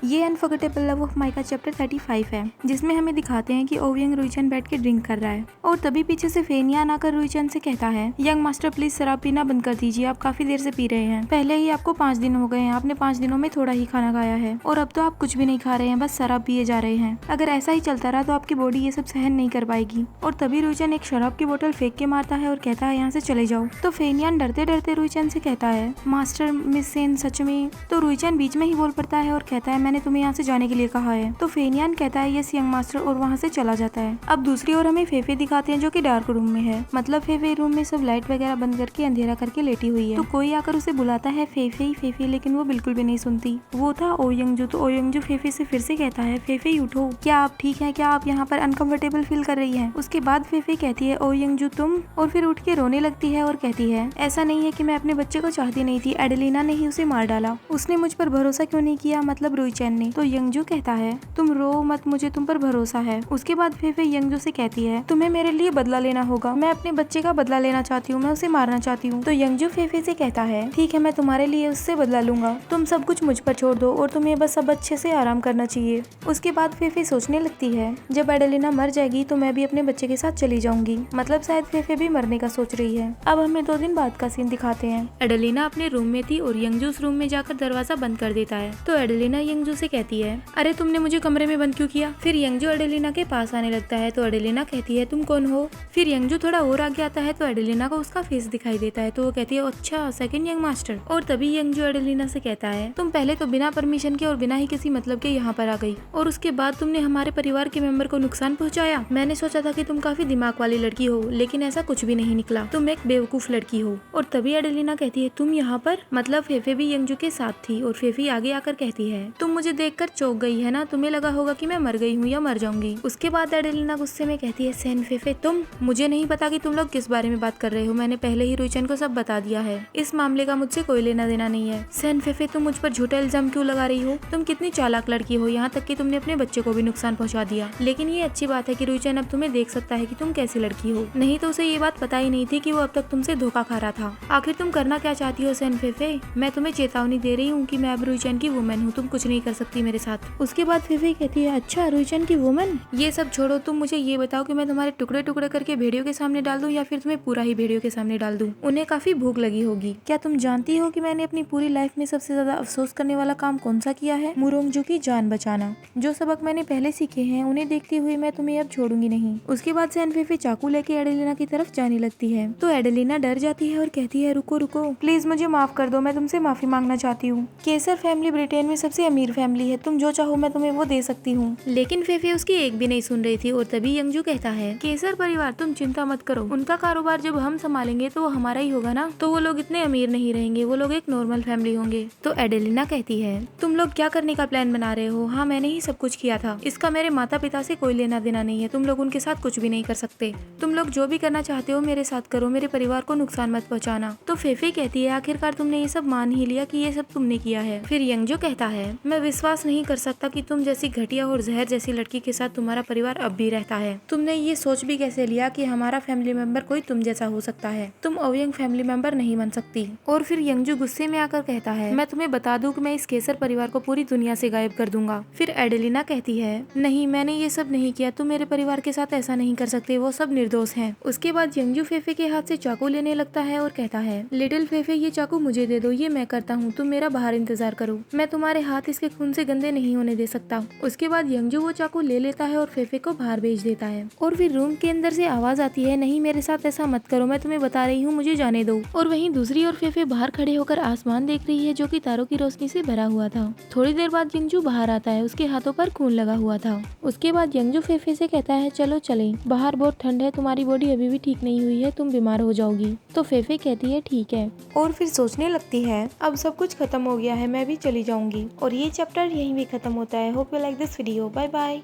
ये unforgettable love of mica chapter 35 है, जिसमें हमें दिखाते हैं कि ओवियंग रुईचन बैठ के ड्रिंक कर रहा है और तभी पीछे से फेनियान आकर रुईचन से कहता है, यंग मास्टर प्लीज शराब पीना बंद कर दीजिए, आप काफी देर से पी रहे हैं। पहले ही आपको 5 दिन हो गए हैं, आपने 5 दिनों में थोड़ा ही खाना खाया है और अब तो आप कुछ भी नहीं खा रहे हैं, बस शराब पिए जा रहे हैं। अगर ऐसा ही चलता रहा तो आपकी बॉडी ये सब सहन नहीं कर पाएगी। और तभी रुईचन एक शराब की बोतल फेंक के मारता है और कहता है, यहाँ से चले जाओ। तो फेनियान डरते डरते रुईचन से कहता है, मास्टर मिस सेन सच में? तो रुईचन बीच में ही बोल पड़ता है और कहता है, मैंने तुम्हें यहाँ से जाने के लिए कहा है। तो फेनियान कहता है, यस यंग मास्टर, और वहाँ से चला जाता है। अब दूसरी ओर हमें फेफे दिखाते हैं जो कि डार्क रूम में है, मतलब फेफे रूम में सब लाइट वगैरह बंद करके अंधेरा करके लेटी हुई है। तो कोई आकर उसे बुलाता है, फेफे फेफे, लेकिन वो बिल्कुल भी नहीं सुनती। वो था ओयंगजू। तो ओयंगजू फेफे से फिर से कहता है, फेफे उठो, क्या आप ठीक है? क्या आप यहाँ पर अनकंफर्टेबल फील कर रही है? उसके बाद फेफे कहती है, ओयंगजू तुम, और फिर उठ के रोने लगती है और कहती है, ऐसा नहीं है कि मैं अपने बच्चे को चाहती नहीं थी, एडेलिना ने ही उसे मार डाला। उसने मुझ पर भरोसा क्यों नहीं किया, मतलब रुईचन ने। तो यंगजू कहता है, तुम रो मत, मुझे तुम पर भरोसा है। उसके बाद फेफे यंगजू से कहती है, तुम्हें मेरे लिए बदला लेना होगा, मैं अपने बच्चे का बदला लेना चाहती हूँ, मैं उसे मारना चाहती हूँ। तो यंगजू फेफे से कहता है, ठीक है, मैं तुम्हारे लिए उससे बदला लूंगा, तुम सब कुछ मुझ पर छोड़ दो और तुम्हें बस अब अच्छे से आराम करना चाहिए। उसके बाद फेफे सोचने लगती है, जब एडेलिना मर जाएगी तो मैं भी अपने बच्चे के साथ चली जाऊंगी, मतलब शायद फेफे भी मरने का सोच रही है। अब हमें 2 दिन बाद का सीन दिखाते हैं। एडेलिना अपने रूम में थी और यंगजू उस रूम में जाकर दरवाजा बंद कर देता है। तो एडेलिना यंगजू से कहती है, अरे तुमने मुझे कमरे में बंद क्यों किया? फिर यंगजू एडेलिना के पास आने लगता है। तो एडेलिना कहती है, तुम कौन हो? फिर यंगजू थोड़ा और आगे आता है तो एडेलिना को उसका फेस दिखाई देता है। तो वो कहती है, अच्छा सेकंड यंग मास्टर। और तभी यंगजू एडेलिना से कहता है, तुम पहले तो बिना परमिशन के और बिना ही किसी मतलब के यहाँ पर आ गई और उसके बाद तुमने हमारे परिवार के मेंबर को नुकसान पहुँचाया। मैंने सोचा था कि तुम काफी दिमाग वाली लड़की हो, लेकिन ऐसा कुछ भी नहीं निकला, तुम एक बेवकूफ लड़की हो। और तभी एडेलिना कहती है, तुम यहाँ पर? मतलब फेफे भी यंगजू के साथ थी और फेफे आगे आकर कहती है, तुम मुझे देखकर चौंक गई है ना, तुम्हें लगा होगा कि मैं मर गई हूँ या मर जाऊंगी। उसके बाद एडेलिना गुस्से में कहती है, सेन फेफे तुम, मुझे नहीं पता कि तुम लोग किस बारे में बात कर रहे हो, मैंने पहले ही रुईचन को सब बता दिया है, इस मामले का मुझसे कोई लेना देना नहीं है। सेन फेफे तुम मुझ पर झूठा इल्जाम क्यों लगा रही हो? तुम कितनी चालाक लड़की हो, यहाँ तक कि तुमने अपने बच्चे को भी नुकसान पहुँचा दिया। लेकिन ये अच्छी बात है कि रुईचन अब तुम्हें देख सकता है कि तुम कैसी लड़की हो, नहीं तो उसे ये बात पता ही नहीं थी कि वो अब तक तुमसे धोखा खा रहा था। आखिर तुम करना क्या चाहती हो सेन फेफे? मैं तुम्हें चेतावनी दे रही हूँ कि मैं अब रुईचन की वुमेन हूँ, तुम कुछ नहीं कर सकती मेरे साथ। उसके बाद फेफे कहती है, अच्छा रुईचन की वुमेन? ये सब छोड़ो, तुम मुझे ये बताओ कि मैं तुम्हारे टुकड़े टुकड़े करके भेड़ियों के सामने डाल दूं या फिर तुम्हें पूरा ही भेड़ियों के सामने डाल दूं? उन्हें काफी भूख लगी होगी। क्या तुम जानती हो कि मैंने अपनी पूरी लाइफ में सबसे ज्यादा अफसोस करने वाला काम कौन सा किया है? मुरोंगजू की जान बचाना। जो सबक मैंने पहले सीखे हैं उन्हें देखते हुए मैं तुम्हें अब छोड़ूंगी नहीं। उसके बाद सेन फेफे चाकू लेके एडेलिना की तरफ जाने लगती है। तो एडेलिना डर जाती है और कहती है, रुको रुको, प्लीज मुझे माफ कर दो, मैं तुमसे माफी मांगना चाहती हूँ। केसर फैमिली ब्रिटेन में सबसे अमीर फैमिली है, तुम जो चाहो मैं तुम्हें वो दे सकती हूँ। लेकिन फेफे उसकी एक भी नहीं सुन रही थी। और तभी यंगजू कहता है, केसर परिवार तुम चिंता मत करो, उनका कारोबार जब हम संभालेंगे तो वो हमारा ही होगा ना, तो वो लोग इतने अमीर नहीं रहेंगे, वो लोग एक नॉर्मल फैमिली होंगे। तो एडेलिना कहती है, तुम लोग क्या करने का प्लान बना रहे हो? हाँ मैंने ही सब कुछ किया था, इसका मेरे माता पिता से कोई लेना देना नहीं है, तुम लोग उनके साथ कुछ भी नहीं कर सकते, तुम लोग जो भी करना चाहते हो मेरे साथ करो, मेरे परिवार को नुकसान मत पहुँचाना। तो फेफे कहती है, आखिरकार तुमने ये सब मान ही लिया कि ये सब तुमने किया है। फिर यंगजू कहता है, मैं विश्वास नहीं कर सकता कि तुम जैसी घटिया और जहर जैसी लड़की के साथ तुम्हारा परिवार अब भी रहता है। तुमने ये सोच भी कैसे लिया कि हमारा फैमिली मेंबर कोई तुम जैसा हो सकता है? तुम ओवियंग फैमिली मेंबर नहीं बन सकती। और फिर यंगजू गुस्से में आकर कहता है, मैं तुम्हें बता दूं कि मैं इस केसर परिवार को पूरी दुनिया से गायब कर दूंगा। फिर एडेलिना कहती है, नहीं मैंने ये सब नहीं किया, तुम मेरे परिवार के साथ ऐसा नहीं कर सकते, वो सब निर्दोष हैं। उसके बाद यंगजू फेफे के हाथ से चाकू लेने लगता है और कहता है, लिटिल फेफे ये चाकू मुझे दे दो, ये मैं करता हूँ, तुम मेरा बाहर इंतजार करो, मैं तुम्हारे हाथ इसके खून से गंदे नहीं होने दे सकता। उसके बाद यंगजू वो चाकू ले लेता है और फेफे को बाहर भेज देता है। और फिर रूम के अंदर से आवाज आती है, नहीं मेरे साथ ऐसा मत करो, मैं तुम्हें बता रही हूँ, मुझे जाने दो। और वहीं दूसरी ओर फेफे बाहर खड़े होकर आसमान देख रही है जो कि तारों की रोशनी से भरा हुआ था। थोड़ी देर बाद यंगजू बाहर आता है, उसके हाथों पर खून लगा हुआ था। उसके बाद यंगजू फेफे से कहता है, चलो चलें, बाहर बहुत ठंड है, तुम्हारी बॉडी अभी भी ठीक नहीं हुई है, तुम बीमार हो जाओगी। तो फेफे कहती है ठीक है, और फिर सोचने लगती है, अब सब कुछ खत्म हो गया है, मैं भी चली जाऊंगी। और ये चैप्टर यहीं भी खत्म होता है। Hope you like this video. Bye bye.